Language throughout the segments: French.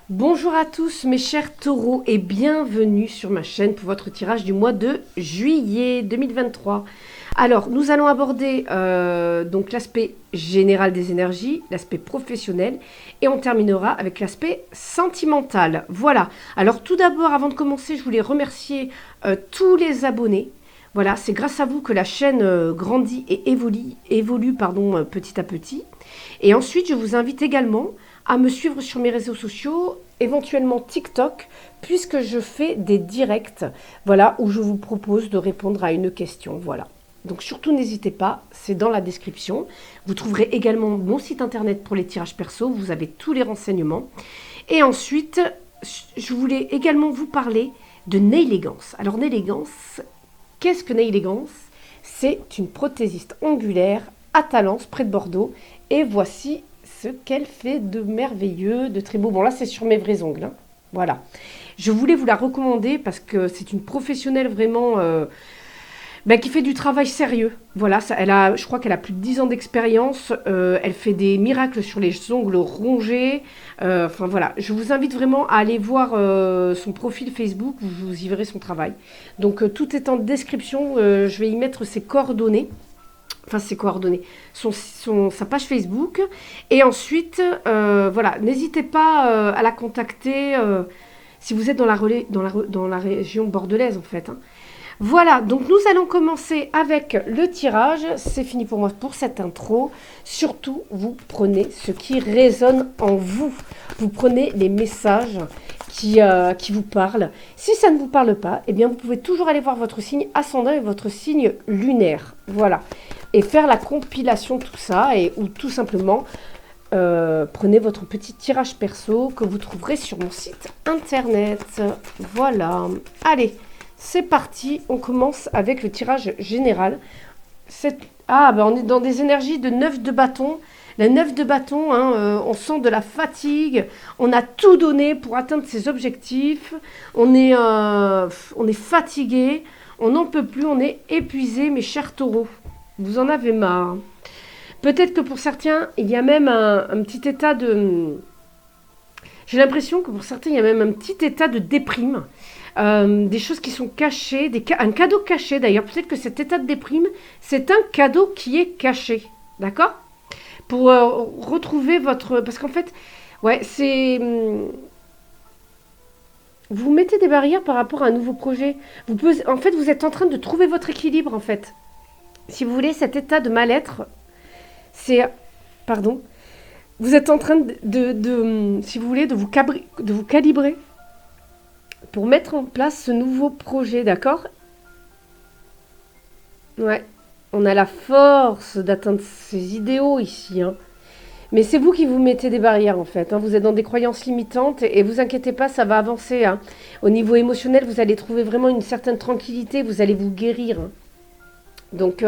Bonjour à tous mes chers taureaux et bienvenue sur ma chaîne pour votre tirage du mois de juillet 2023. Alors nous allons aborder donc l'aspect général des énergies, l'aspect professionnel et on terminera avec l'aspect sentimental. Voilà, alors tout d'abord avant de commencer je voulais remercier tous les abonnés. Voilà, c'est grâce à vous que la chaîne grandit et évolue petit à petit. Et ensuite je vous invite également à me suivre sur mes réseaux sociaux, éventuellement TikTok, puisque je fais des directs, voilà, où je vous propose de répondre à une question, voilà. Donc surtout n'hésitez pas, c'est dans la description. Vous trouverez également mon site internet pour les tirages perso, vous avez tous les renseignements. Et ensuite, je voulais également vous parler de Nailégance. Alors Nailégance, qu'est-ce que Nailégance? C'est une prothésiste angulaire à Talence, près de Bordeaux. Et voici ce qu'elle fait de merveilleux, de très beau. Bon, là, c'est sur mes vrais ongles. Hein. Voilà. Je voulais vous la recommander parce que c'est une professionnelle vraiment qui fait du travail sérieux. Voilà, je crois qu'elle a plus de 10 ans d'expérience. Elle fait des miracles sur les ongles rongés. Enfin, voilà. Je vous invite vraiment à aller voir son profil Facebook où vous y verrez son travail. Donc, tout est en description. Je vais y mettre ses coordonnées. Enfin, ses coordonnées, sa page Facebook. Et ensuite, voilà, n'hésitez pas à la contacter si vous êtes dans la région bordelaise, en fait. Hein. Voilà, donc nous allons commencer avec le tirage. C'est fini pour moi pour cette intro. Surtout, vous prenez ce qui résonne en vous. Vous prenez les messages qui vous parlent. Si ça ne vous parle pas, eh bien, vous pouvez toujours aller voir votre signe ascendant et votre signe lunaire. Voilà. Et faire la compilation de tout ça, ou tout simplement prenez votre petit tirage perso que vous trouverez sur mon site internet. Voilà. Allez, c'est parti. On commence avec le tirage général. On est dans des énergies de 9 de bâton. La 9 de bâton, hein, on sent de la fatigue. On a tout donné pour atteindre ses objectifs. On est fatigué. On n'en peut plus. On est épuisé, mes chers taureaux. Vous en avez marre. Peut-être que pour certains, il y a même un petit état de... J'ai l'impression que pour certains, il y a même un petit état de déprime. Des choses qui sont cachées, un cadeau caché d'ailleurs. Peut-être que cet état de déprime, c'est un cadeau qui est caché. D'accord? Pour retrouver votre... Parce qu'en fait, ouais, c'est... Vous mettez des barrières par rapport à un nouveau projet. En fait, vous êtes en train de trouver votre équilibre, en fait. Si vous voulez, cet état de mal-être, c'est... Pardon. Vous êtes en train si vous voulez, de vous calibrer pour mettre en place ce nouveau projet, d'accord? Ouais. On a la force d'atteindre ces idéaux ici, hein. Mais c'est vous qui vous mettez des barrières, en fait. Hein. Vous êtes dans des croyances limitantes et vous inquiétez pas, ça va avancer. Hein. Au niveau émotionnel, vous allez trouver vraiment une certaine tranquillité, vous allez vous guérir. Hein. Donc,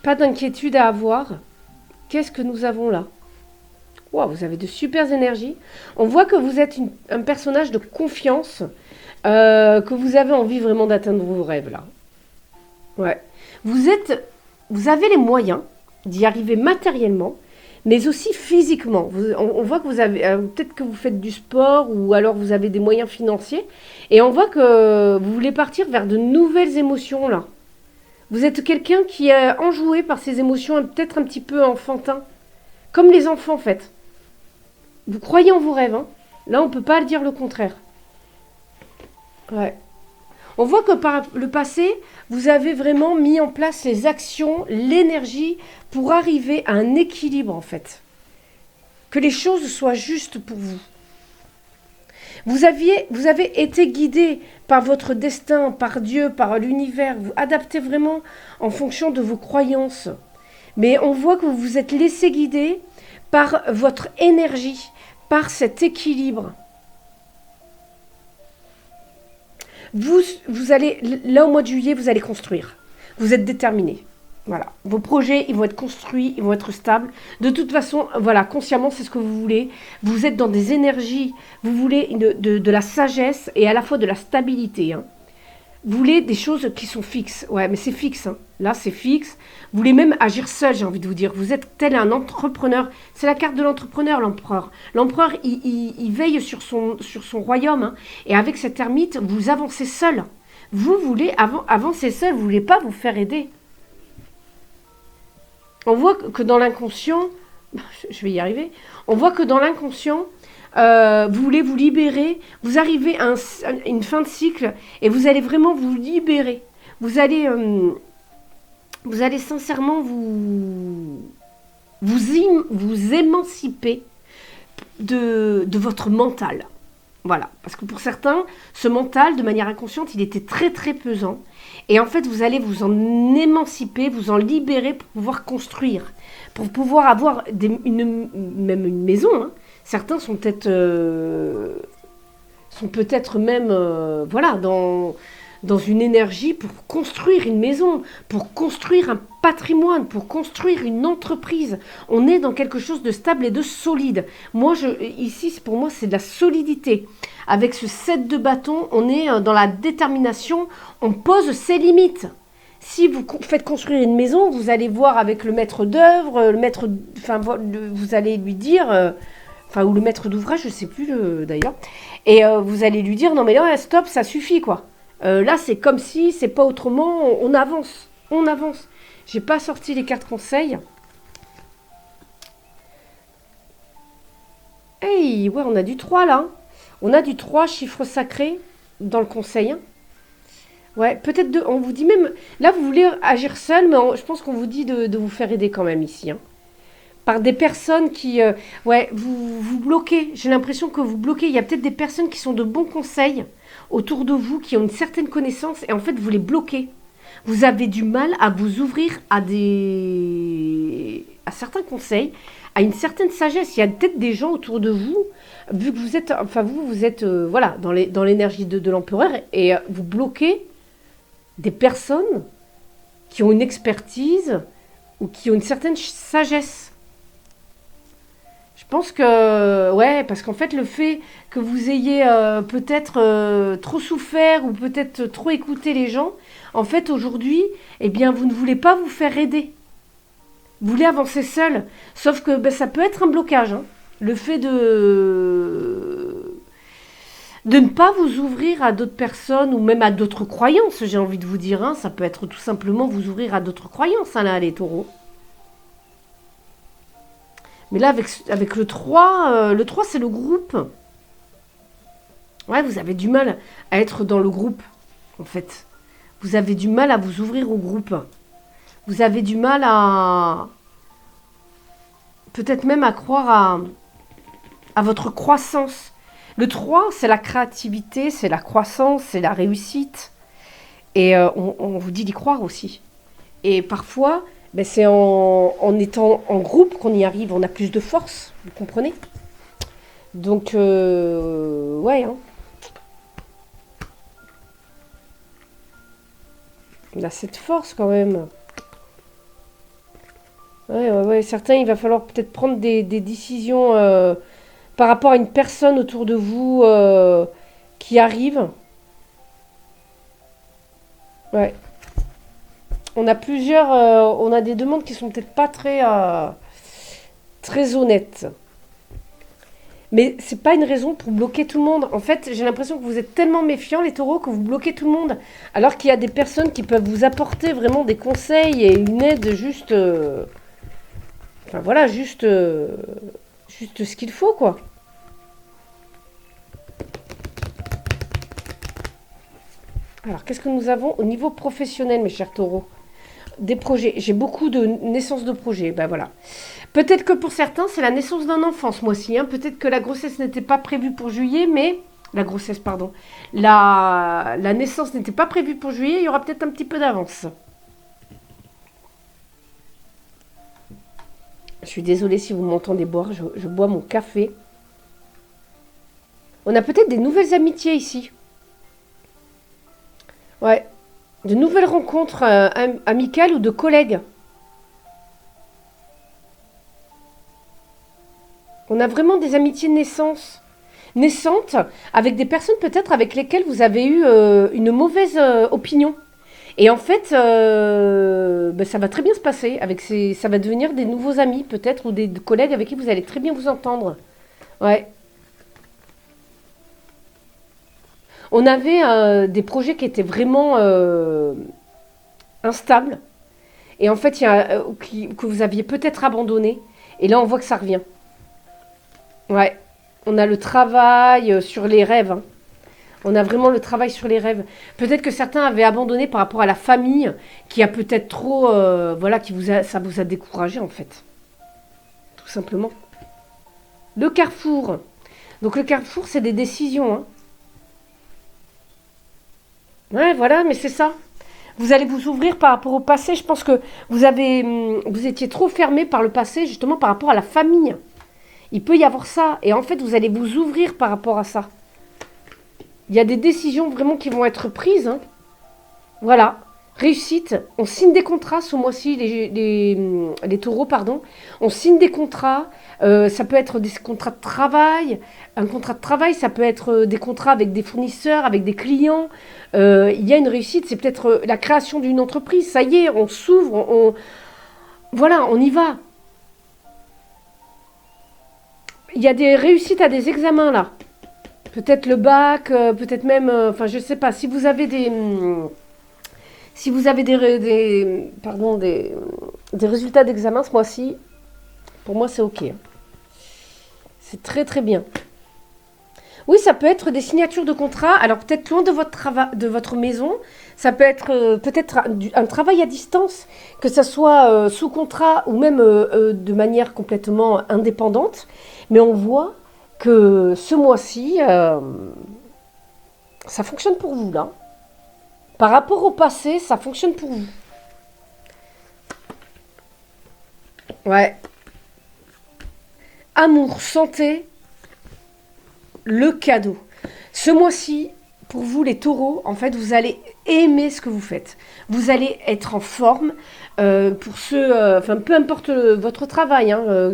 pas d'inquiétude à avoir. Qu'est-ce que nous avons là? Wow, vous avez de super énergies. On voit que vous êtes un personnage de confiance, que vous avez envie vraiment d'atteindre vos rêves là. Ouais. Vous avez les moyens d'y arriver matériellement, mais aussi physiquement. On voit que vous avez, peut-être que vous faites du sport ou alors vous avez des moyens financiers, et on voit que vous voulez partir vers de nouvelles émotions là. Vous êtes quelqu'un qui est enjoué par ses émotions, peut-être un petit peu enfantin. Comme les enfants, en fait. Vous croyez en vos rêves. Hein. Là, on ne peut pas dire le contraire. Ouais. On voit que par le passé, vous avez vraiment mis en place les actions, l'énergie pour arriver à un équilibre, en fait. Que les choses soient justes pour vous. Vous avez été guidé par votre destin, par Dieu, par l'univers. Vous adaptez vraiment en fonction de vos croyances. Mais on voit que vous vous êtes laissé guider par votre énergie, par cet équilibre. Vous allez, là au mois de juillet, vous allez construire. Vous êtes déterminé. Voilà. Vos projets, ils vont être construits, ils vont être stables. De toute façon, voilà, consciemment, c'est ce que vous voulez. Vous êtes dans des énergies, vous voulez de la sagesse et à la fois de la stabilité. Hein. Vous voulez des choses qui sont fixes. Ouais, mais c'est fixe, hein. Là, c'est fixe. Vous voulez même agir seul, j'ai envie de vous dire. Vous êtes tel un entrepreneur. C'est la carte de l'entrepreneur, l'empereur. L'empereur, il veille sur son royaume, hein. Et avec cette ermite, vous avancez seul. Vous voulez avancer seul. Vous ne voulez pas vous faire aider. On voit que dans l'inconscient, je vais y arriver, on voit que dans l'inconscient, vous voulez vous libérer, vous arrivez à une fin de cycle et vous allez vraiment vous libérer. Vous allez sincèrement vous émanciper de votre mental. Voilà, parce que pour certains, ce mental, de manière inconsciente, il était très très pesant. Et en fait, vous allez vous en émanciper, vous en libérer pour pouvoir construire, pour pouvoir avoir même une maison, hein. Certains sont peut-être même voilà, dans une énergie pour construire une maison, pour construire un patrimoine, pour construire une entreprise. On est dans quelque chose de stable et de solide. Ici, pour moi, c'est de la solidité. Avec ce 7 de bâton, on est dans la détermination, on pose ses limites. Si vous faites construire une maison, vous allez voir avec le maître d'œuvre, vous allez lui dire... ou le maître d'ouvrage, je ne sais plus d'ailleurs. Et vous allez lui dire, non mais là, stop, ça suffit quoi. Là, c'est comme si, c'est pas autrement, on avance, on avance. J'ai pas sorti les cartes conseils. Hey, ouais, on a du 3 là. On a du 3, chiffre sacré, dans le conseil. Ouais, peut-être on vous dit même, là vous voulez agir seul, mais je pense qu'on vous dit de vous faire aider quand même ici, hein. Par des personnes qui, vous bloquez. J'ai l'impression que vous bloquez. Il y a peut-être des personnes qui sont de bons conseils autour de vous, qui ont une certaine connaissance, et en fait, vous les bloquez. Vous avez du mal à vous ouvrir à certains conseils, à une certaine sagesse. Il y a peut-être des gens autour de vous, vu que vous êtes, voilà, dans l'énergie de l'empereur, et vous bloquez des personnes qui ont une expertise ou qui ont une certaine sagesse. Je pense que, ouais, parce qu'en fait, le fait que vous ayez peut-être trop souffert ou peut-être trop écouté les gens, en fait, aujourd'hui, eh bien, vous ne voulez pas vous faire aider. Vous voulez avancer seul. Sauf que ça peut être un blocage, hein. Le fait de ne pas vous ouvrir à d'autres personnes ou même à d'autres croyances, j'ai envie de vous dire, hein. Ça peut être tout simplement vous ouvrir à d'autres croyances, hein, là, les taureaux. Mais là, avec le 3 c'est le groupe. Ouais, vous avez du mal à être dans le groupe, en fait. Vous avez du mal à vous ouvrir au groupe. Vous avez du mal à... peut-être même à croire à votre croissance. Le 3, c'est la créativité, c'est la croissance, c'est la réussite. Et on vous dit d'y croire aussi. Et parfois... c'est en étant en groupe qu'on y arrive, on a plus de force, vous comprenez? Donc, ouais, hein. On a cette force quand même. Ouais. Certains, il va falloir peut-être prendre des décisions par rapport à une personne autour de vous qui arrive. Ouais. On a on a des demandes qui sont peut-être pas très honnêtes. Mais c'est pas une raison pour bloquer tout le monde. En fait, j'ai l'impression que vous êtes tellement méfiants, les taureaux, que vous bloquez tout le monde. Alors qu'il y a des personnes qui peuvent vous apporter vraiment des conseils et une aide juste... juste ce qu'il faut, quoi. Alors, qu'est-ce que nous avons au niveau professionnel, mes chers taureaux? Des projets. J'ai beaucoup de naissances de projets. Ben voilà. Peut-être que pour certains, c'est la naissance d'un enfant ce mois-ci, hein. Peut-être que la grossesse n'était pas prévue pour juillet, mais... La grossesse, pardon. La naissance n'était pas prévue pour juillet, il y aura peut-être un petit peu d'avance. Je suis désolée si vous m'entendez boire, je bois mon café. On a peut-être des nouvelles amitiés ici. Ouais. De nouvelles rencontres amicales ou de collègues. On a vraiment des amitiés de naissance. naissante avec des personnes peut-être avec lesquelles vous avez eu une mauvaise opinion. Et en fait, ça va très bien se passer. Ça va devenir des nouveaux amis peut-être ou des collègues avec qui vous allez très bien vous entendre. Ouais. On avait des projets qui étaient vraiment instables. Et en fait, que vous aviez peut-être abandonné. Et là, on voit que ça revient. Ouais. On a le travail sur les rêves. Hein. On a vraiment le travail sur les rêves. Peut-être que certains avaient abandonné par rapport à la famille, qui a peut-être trop, voilà, ça vous a découragé en fait, tout simplement. Le carrefour. Donc le carrefour, c'est des décisions. Hein. Ouais, voilà, mais c'est ça. Vous allez vous ouvrir par rapport au passé. Je pense que vous étiez trop fermé par le passé, justement par rapport à la famille. Il peut y avoir ça, et en fait, vous allez vous ouvrir par rapport à ça. Il y a des décisions vraiment qui vont être prises. Hein. Voilà. Réussite. On signe des contrats ce mois-ci, les taureaux, pardon. On signe des contrats. Ça peut être des contrats de travail. Un contrat de travail, ça peut être des contrats avec des fournisseurs, avec des clients. Il y a une réussite. C'est peut-être la création d'une entreprise. Ça y est, on s'ouvre. Voilà, on y va. Il y a des réussites à des examens là. Peut-être le bac, peut-être même, enfin je sais pas, si vous avez des résultats d'examen ce mois-ci, pour moi c'est ok. C'est très très bien. Oui, ça peut être des signatures de contrat, alors peut-être loin de votre maison, ça peut être peut-être un travail à distance, que ça soit sous contrat ou même de manière complètement indépendante, mais on voit que ce mois-ci, ça fonctionne pour vous, là. Par rapport au passé, ça fonctionne pour vous. Ouais. Amour, santé, le cadeau. Ce mois-ci, pour vous, les taureaux, en fait, vous allez aimer ce que vous faites. Vous allez être en forme. Pour ceux, peu importe votre travail, hein,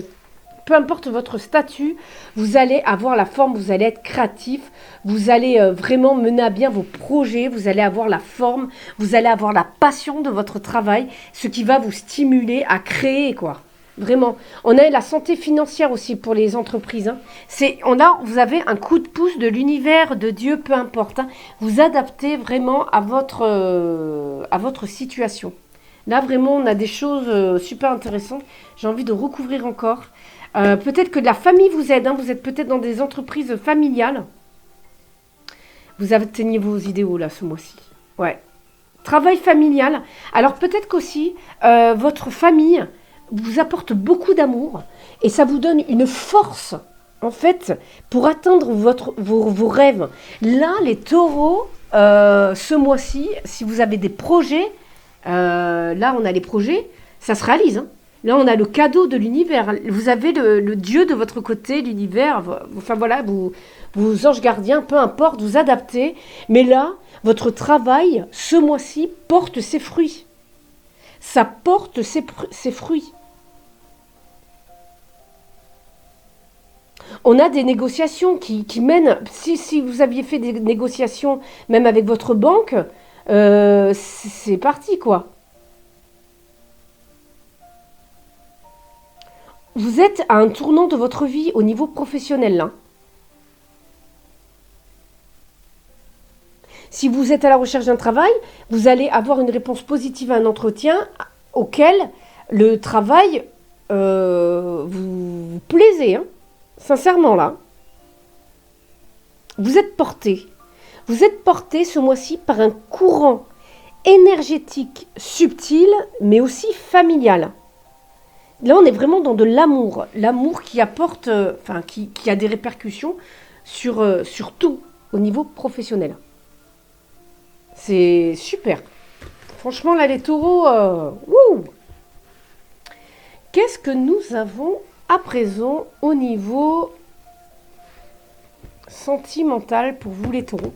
peu importe votre statut, vous allez avoir la forme, vous allez être créatif, vous allez vraiment mener à bien vos projets, vous allez avoir la forme, vous allez avoir la passion de votre travail, ce qui va vous stimuler à créer, quoi. Vraiment. On a la santé financière aussi pour les entreprises. Hein. Vous avez un coup de pouce de l'univers, de Dieu, peu importe. Hein. Vous adaptez vraiment à votre situation. Là, vraiment, on a des choses super intéressantes. J'ai envie de recouvrir encore. Peut-être que la famille vous aide, hein, vous êtes peut-être dans des entreprises familiales. Vous atteignez vos idéaux là ce mois-ci. Ouais. Travail familial. Alors peut-être qu'aussi votre famille vous apporte beaucoup d'amour et ça vous donne une force en fait pour atteindre vos rêves. Là, les taureaux, ce mois-ci, si vous avez des projets, là on a les projets, ça se réalise. Hein. Là, on a le cadeau de l'univers. Vous avez le Dieu de votre côté, l'univers. Enfin voilà, vous anges gardiens, peu importe, vous adaptez. Mais là, votre travail, ce mois-ci, porte ses fruits. Ça porte ses fruits. On a des négociations qui mènent... Si vous aviez fait des négociations, même avec votre banque, c'est parti, quoi. Vous êtes à un tournant de votre vie au niveau professionnel, là. Si vous êtes à la recherche d'un travail, vous allez avoir une réponse positive à un entretien auquel le travail vous plaisez. Hein. Sincèrement, là. Vous êtes porté. Vous êtes porté ce mois-ci par un courant énergétique subtil, mais aussi familial. Là, on est vraiment dans de l'amour. L'amour qui apporte, qui a des répercussions sur tout au niveau professionnel. C'est super. Franchement, là, les taureaux, Qu'est-ce que nous avons à présent au niveau sentimental pour vous, les taureaux?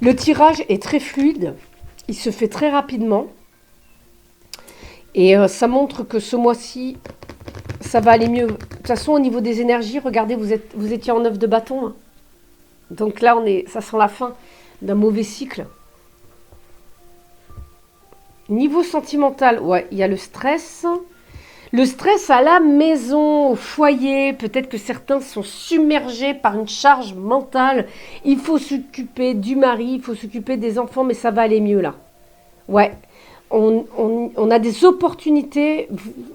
Le tirage est très fluide. Il se fait très rapidement. Et ça montre que ce mois-ci, ça va aller mieux. De toute façon, au niveau des énergies, regardez, vous étiez en 9 de bâton. Hein. Donc là, ça sent la fin d'un mauvais cycle. Niveau sentimental, ouais, il y a le stress. Le stress à la maison, au foyer. Peut-être que certains sont submergés par une charge mentale. Il faut s'occuper du mari, il faut s'occuper des enfants, mais ça va aller mieux là. Ouais. On a des opportunités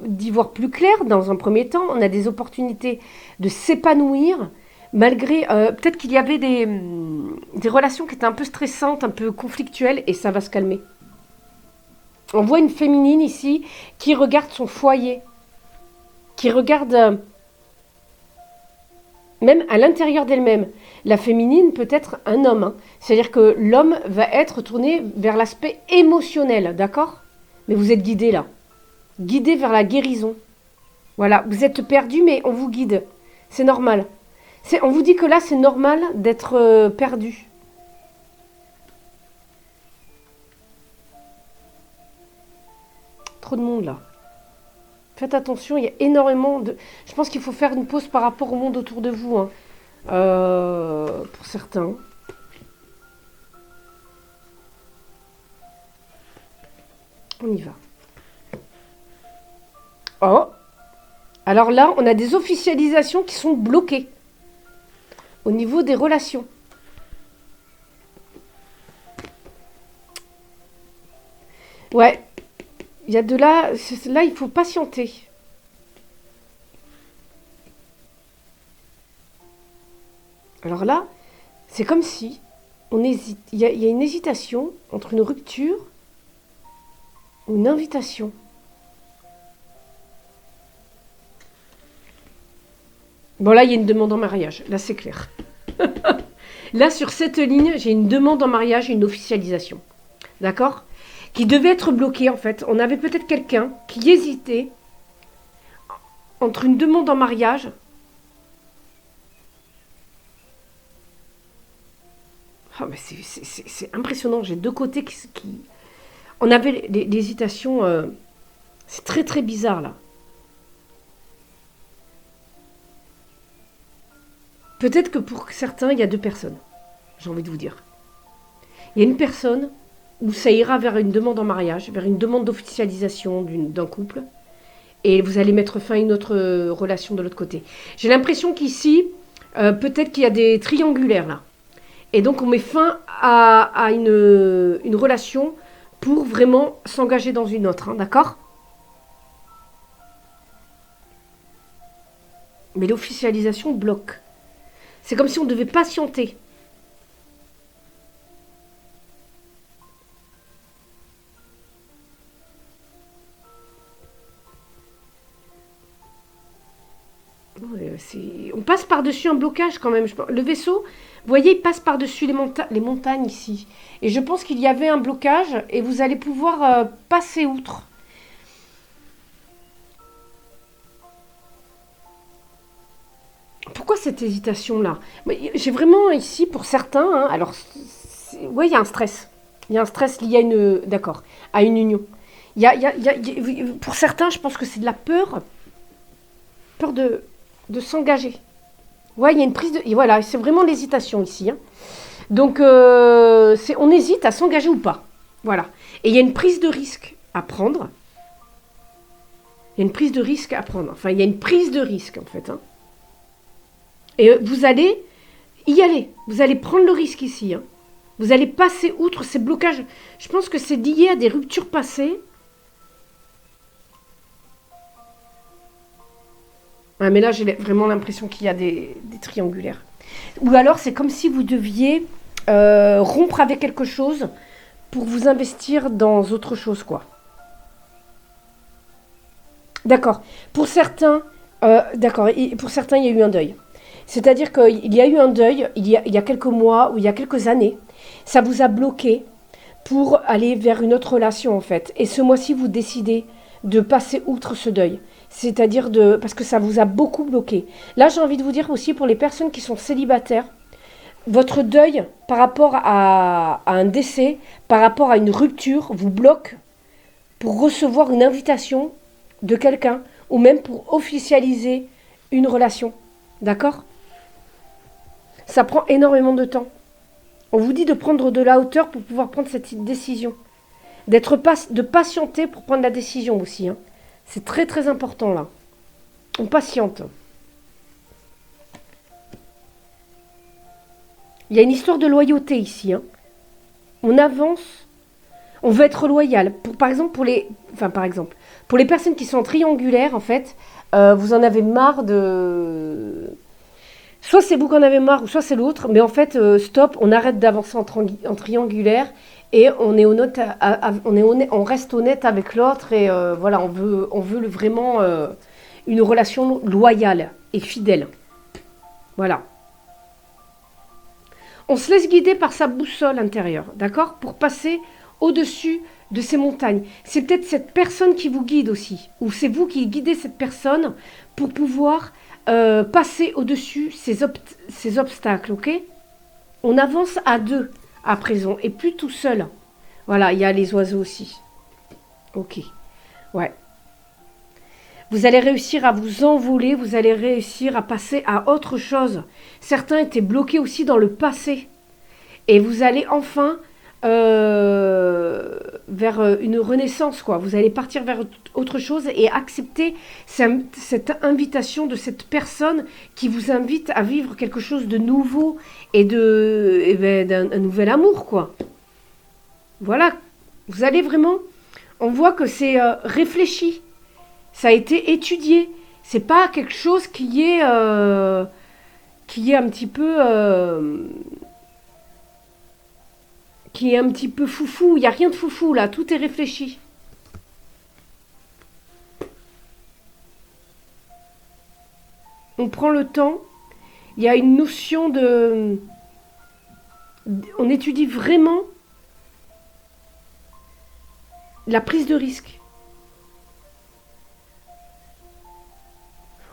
d'y voir plus clair dans un premier temps. On a des opportunités de s'épanouir malgré... peut-être qu'il y avait des relations qui étaient un peu stressantes, un peu conflictuelles, et ça va se calmer. On voit une féminine ici qui regarde son foyer, qui regarde même à l'intérieur d'elle-même. La féminine peut être un homme. Hein. C'est-à-dire que l'homme va être tourné vers l'aspect émotionnel, d'accord? Mais vous êtes guidé là. Guidé vers la guérison. Voilà, vous êtes perdu, mais on vous guide. C'est normal. On vous dit que là, c'est normal d'être perdu. Trop de monde là. Faites attention, il y a énormément de... Je pense qu'il faut faire une pause par rapport au monde autour de vous. Hein. Pour certains. On y va. Oh. Alors là, on a des officialisations qui sont bloquées. Au niveau des relations. Ouais. Il y a de là... Là, il faut patienter. Alors là, c'est comme si on hésite. Il y a une hésitation entre une rupture ou une invitation. Bon, là, il y a une demande en mariage. Là, c'est clair. Là, sur cette ligne, j'ai une demande en mariage et une officialisation. D'accord ? Qui devait être bloquée, en fait. On avait peut-être quelqu'un qui hésitait entre une demande en mariage... Oh, mais c'est impressionnant. J'ai deux côtés qui... On avait l'hésitation. C'est très très bizarre là. Peut-être que pour certains, il y a deux personnes. J'ai envie de vous dire. Il y a une personne où ça ira vers une demande en mariage, vers une demande d'officialisation d'un couple. Et vous allez mettre fin à une autre relation de l'autre côté. J'ai l'impression qu'ici, peut-être qu'il y a des triangulaires là. Et donc, on met fin à une relation pour vraiment s'engager dans une autre, hein, d'accord? Mais l'officialisation bloque. C'est comme si on devait patienter. On passe par-dessus un blocage quand même. Le vaisseau, vous voyez, il passe par-dessus les montagnes ici. Et je pense qu'il y avait un blocage et vous allez pouvoir passer outre. Pourquoi cette hésitation-là? J'ai vraiment ici, pour certains, hein, alors, ouais, il y a un stress. Il y a un stress lié à une union. Pour certains, je pense que c'est de la peur. Peur de s'engager. Ouais, il y a une prise de... Et voilà, c'est vraiment l'hésitation ici. Hein. Donc, on hésite à s'engager ou pas. Voilà. Et il y a une prise de risque à prendre. Il y a une prise de risque à prendre. Enfin, il y a une prise de risque, en fait. Hein. Et vous allez y aller. Vous allez prendre le risque ici. Hein. Vous allez passer outre ces blocages. Je pense que c'est lié à des ruptures passées. Ouais, mais là, j'ai vraiment l'impression qu'il y a des triangulaires. Ou alors, c'est comme si vous deviez rompre avec quelque chose pour vous investir dans autre chose, quoi. D'accord. Pour certains, pour certains, il y a eu un deuil. C'est-à-dire qu'il y a eu un deuil il y a quelques mois ou il y a quelques années. Ça vous a bloqué pour aller vers une autre relation, en fait. Et ce mois-ci, vous décidez de passer outre ce deuil. C'est-à-dire parce que ça vous a beaucoup bloqué. Là, j'ai envie de vous dire aussi pour les personnes qui sont célibataires, votre deuil par rapport à un décès, par rapport à une rupture, vous bloque pour recevoir une invitation de quelqu'un ou même pour officialiser une relation. D'accord? Ça prend énormément de temps. On vous dit de prendre de la hauteur pour pouvoir prendre cette décision. De patienter pour prendre la décision aussi. Hein. C'est très très important là. On patiente. Il y a une histoire de loyauté ici. Hein. On avance. On veut être loyal. Par exemple, pour les personnes qui sont triangulaires, en fait, vous en avez marre de... Soit c'est vous qui en avez marre, ou soit c'est l'autre. Mais en fait, stop, on arrête d'avancer en triangulaire et on reste honnête avec l'autre. Et voilà, on veut vraiment une relation loyale et fidèle. Voilà. On se laisse guider par sa boussole intérieure, d'accord? Pour passer au-dessus de ces montagnes. C'est peut-être cette personne qui vous guide aussi. Ou c'est vous qui guidez cette personne pour pouvoir passer au-dessus ces obstacles, ok? On avance à deux à présent et plus tout seul. Voilà, il y a les oiseaux aussi. Ok, ouais. Vous allez réussir à vous envoler, vous allez réussir à passer à autre chose. Certains étaient bloqués aussi dans le passé. Et vous allez enfin vers une renaissance, quoi. Vous allez partir vers autre chose et accepter cette invitation de cette personne qui vous invite à vivre quelque chose de nouveau et d'un nouvel amour, quoi. Voilà. Vous allez vraiment... On voit que c'est réfléchi. Ça a été étudié. C'est pas quelque chose qui est un petit peu foufou. Il n'y a rien de foufou là. Tout est réfléchi. On prend le temps. Il y a une notion de... On étudie vraiment la prise de risque.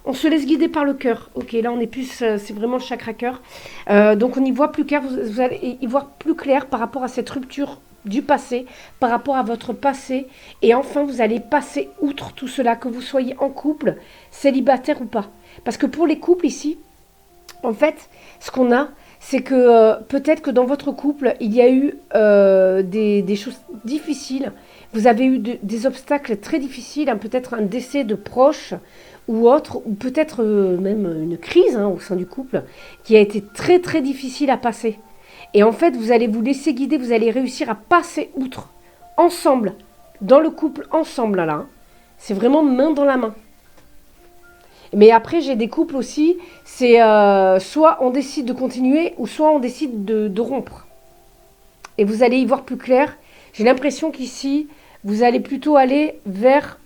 On se laisse guider par le cœur. Ok, là on est plus, c'est vraiment le chakra cœur. Donc on y voit plus clair, vous allez y voir plus clair par rapport à cette rupture du passé, par rapport à votre passé. Et enfin, vous allez passer outre tout cela, que vous soyez en couple, célibataire ou pas. Parce que pour les couples ici, en fait, ce qu'on a, c'est que peut-être que dans votre couple, il y a eu des choses difficiles. Vous avez eu des obstacles très difficiles, hein, peut-être un décès de proches ou autre, ou peut-être même une crise au sein du couple qui a été très très difficile à passer. Et en fait, vous allez vous laisser guider, vous allez réussir à passer outre, ensemble, dans le couple, ensemble, là. Hein. C'est vraiment main dans la main. Mais après, j'ai des couples aussi, c'est soit on décide de continuer, ou soit on décide de rompre. Et vous allez y voir plus clair. J'ai l'impression qu'ici, vous allez plutôt aller vers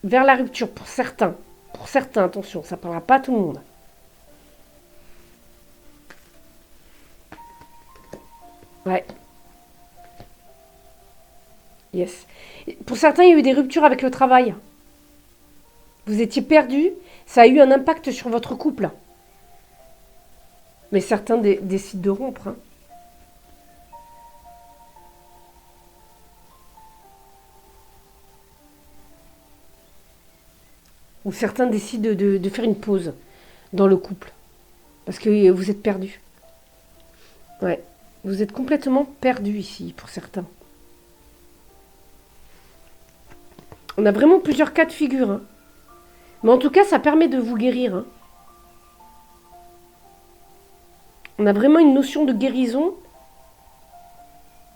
la rupture, pour certains. Pour certains, attention, ça ne parlera pas à tout le monde. Ouais. Yes. Pour certains, il y a eu des ruptures avec le travail. Vous étiez perdu, ça a eu un impact sur votre couple. Mais certains décident de rompre. Hein. Ou certains décident de faire une pause dans le couple. Parce que vous êtes perdu. Ouais. Vous êtes complètement perdu ici, pour certains. On a vraiment plusieurs cas de figure. Hein. Mais en tout cas, ça permet de vous guérir. Hein. On a vraiment une notion de guérison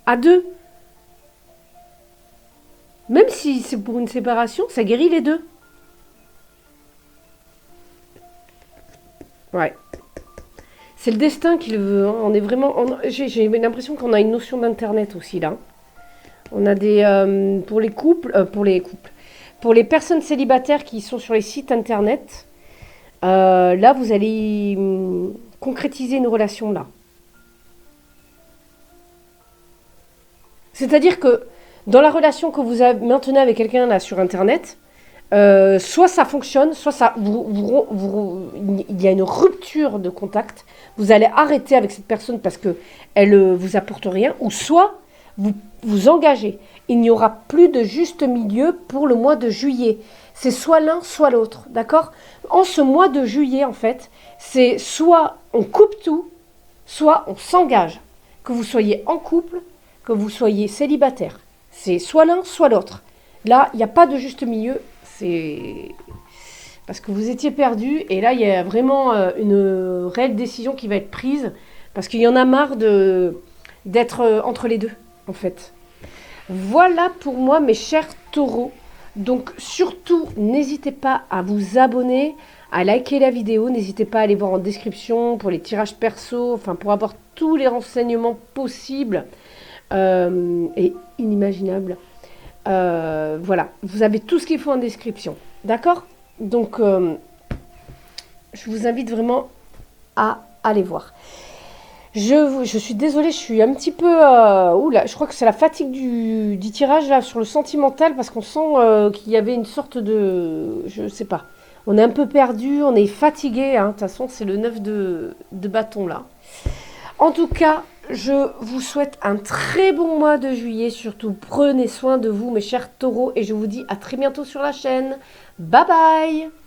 à deux. Même si c'est pour une séparation, ça guérit les deux. Ouais. C'est le destin qui le veut. Hein. On est vraiment. J'ai l'impression qu'on a une notion d'internet aussi là. On a des pour les couples, pour les personnes célibataires qui sont sur les sites internet. Là, vous allez concrétiser une relation là. C'est-à-dire que dans la relation que vous maintenez avec quelqu'un là sur internet. Soit ça fonctionne, soit ça, il y a une rupture de contact. Vous allez arrêter avec cette personne parce que elle vous apporte rien, ou soit vous vous engagez il n'y aura plus de juste milieu pour le mois de juillet. C'est soit l'un, soit l'autre, d'accord? En ce mois de juillet, en fait, c'est soit on coupe tout, soit on s'engage. Que vous soyez en couple, que vous soyez célibataire. C'est soit l'un, soit l'autre. Là, il n'y a pas de juste milieu. C'est parce que vous étiez perdu. Et là, il y a vraiment une réelle décision qui va être prise. Parce qu'il y en a marre d'être entre les deux, en fait. Voilà pour moi, mes chers taureaux. Donc, surtout, n'hésitez pas à vous abonner, à liker la vidéo. N'hésitez pas à aller voir en description pour les tirages perso, enfin, pour avoir tous les renseignements possibles et inimaginables. Voilà, vous avez tout ce qu'il faut en description. D'accord? Donc, je vous invite vraiment à aller voir. Je suis désolée, je suis un petit peu... oula, je crois que c'est la fatigue du tirage là, sur le sentimental, parce qu'on sent qu'il y avait une sorte de... Je sais pas. On est un peu perdu, on est fatigué. Hein. De toute façon, c'est le 9 de bâton là. En tout cas, je vous souhaite un très bon mois de juillet. Surtout, prenez soin de vous, mes chers taureaux. Et je vous dis à très bientôt sur la chaîne. Bye bye!